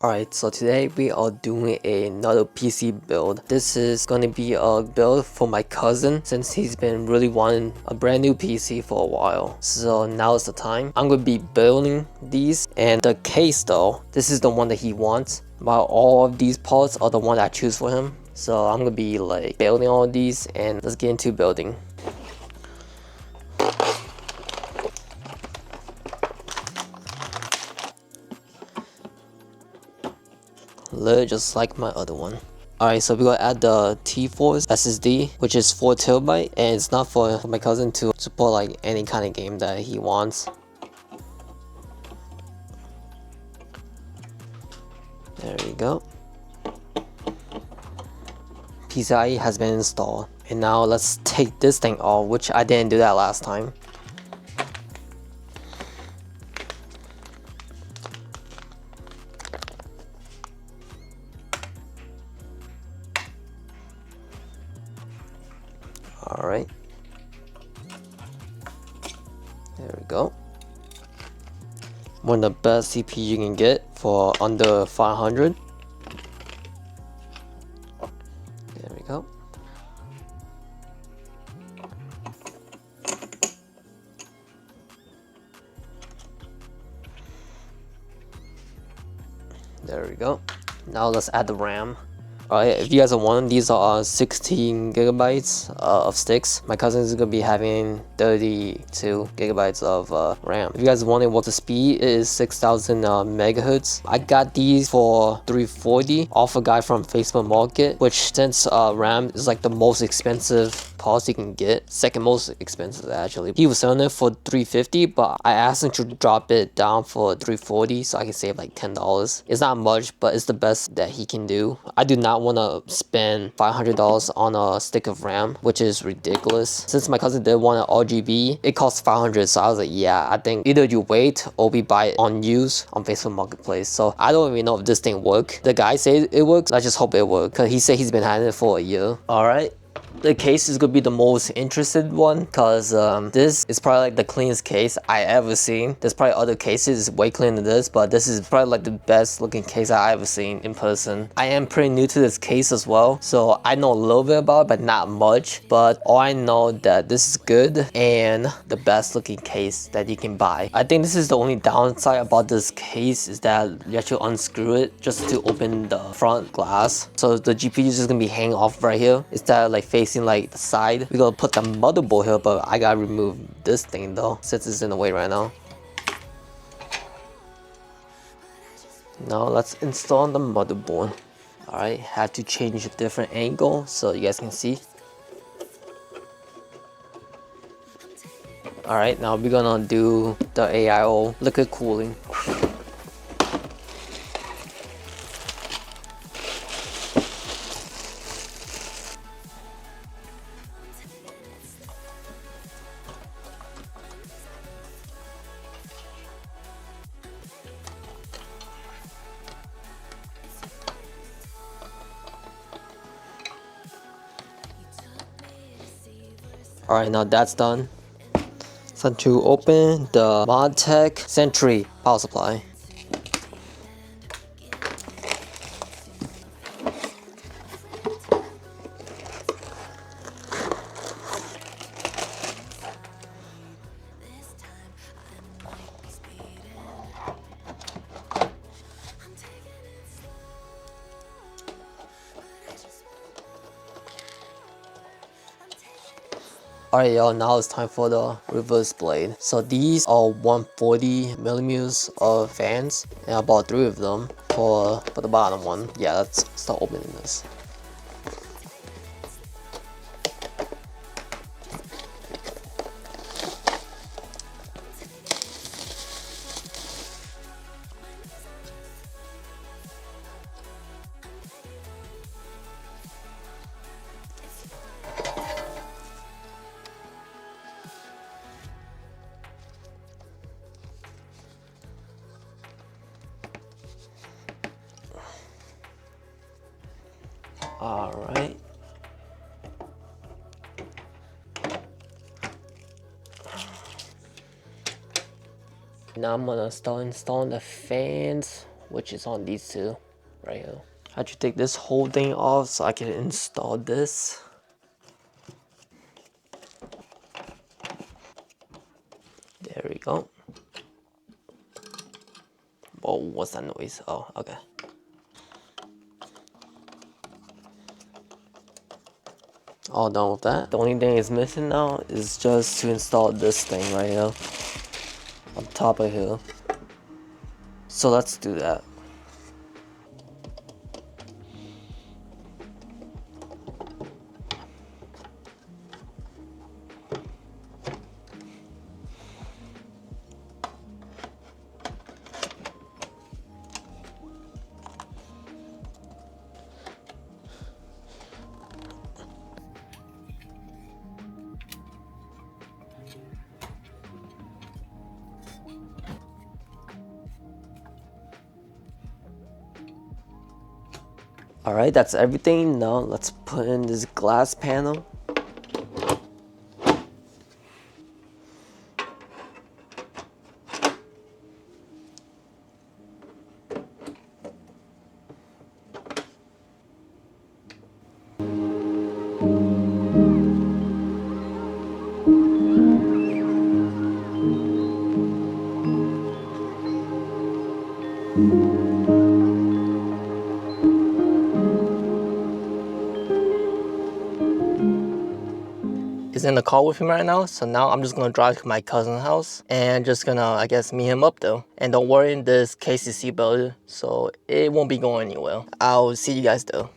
Alright, so today we are doing another PC build. This is going to be a build for my cousin since he's been really wanting a brand new PC for a while. So now is the time. I'm going to be building these, and the case though, this is the one that he wants. While all of these parts are the one I choose for him. So I'm going to be like building all of these, and let's get into building. Literally just like my other one. Alright, so we're gonna add the T4 SSD, which is 4TB, and it's not for my cousin to support like any kind of game that he wants. There we go. PCIe has been installed, and now let's take this thing off, which I didn't do that last time. Alright. There we go. One of the best CPU you can get for under 500. There we go. There we go. Now let's add the RAM. Alright, if you guys are wondering, these are 16 gigabytes of sticks. My cousin is gonna be having 32 gigabytes of RAM. If you guys are wondering what the speed is, 6,000 megahertz. I got these for 340 off a guy from Facebook Market, which since RAM is like the most expensive parts you can get, second most expensive actually. He was selling it for 350, but I asked him to drop it down for 340 so I can save like $10. It's not much, but it's the best that he can do. I do not want to spend $500 on a stick of RAM, which is ridiculous. Since my cousin did want an RGB, it costs 500, so I was like, yeah, I think either you wait or we buy it on use on Facebook Marketplace. So I don't even know if this thing works. The guy said it works. I just hope it works because he said he's been having it for a year. All right. The case is gonna be the most interested one because this is probably like the cleanest case I ever seen. There's probably other cases way cleaner than this, but this is probably like the best looking case I ever seen in person. I am pretty new to this case as well, so I know a little bit about it, but not much. But all I know that this is good and the best looking case that you can buy. I think this is the only downside about this case is that you have to unscrew it just to open the front glass. So the GPU is just gonna be hanging off right here. Instead of like facing like the side, we're gonna put the motherboard here, but I gotta remove this thing though since it's in the way right now. Now let's install the motherboard. Alright, had to change a different angle so you guys can see. Alright, now we're gonna do the AIO liquid cooling. Alright, now that's done. It's time to open the Modtech Sentry power supply. Alright y'all, now it's time for the reverse blade. So these are 140 millimeters of fans, and I bought 3 of them for the bottom one. Yeah, let's start opening this. Alright. Now I'm gonna start installing the fans. which is on these two right here. I had to take this whole thing off so I can install this. There we go. Oh, what's that noise? Oh, okay. All done with that. The only thing is missing now is just to install this thing right here on top of here. So let's do that. Alright, that's everything. Now let's put in this glass panel. He's in the car with him right now, so now I'm just gonna drive to my cousin's house and just gonna, I guess, meet him up though. And don't worry, this case is seatbelted, so it won't be going anywhere. I'll see you guys though.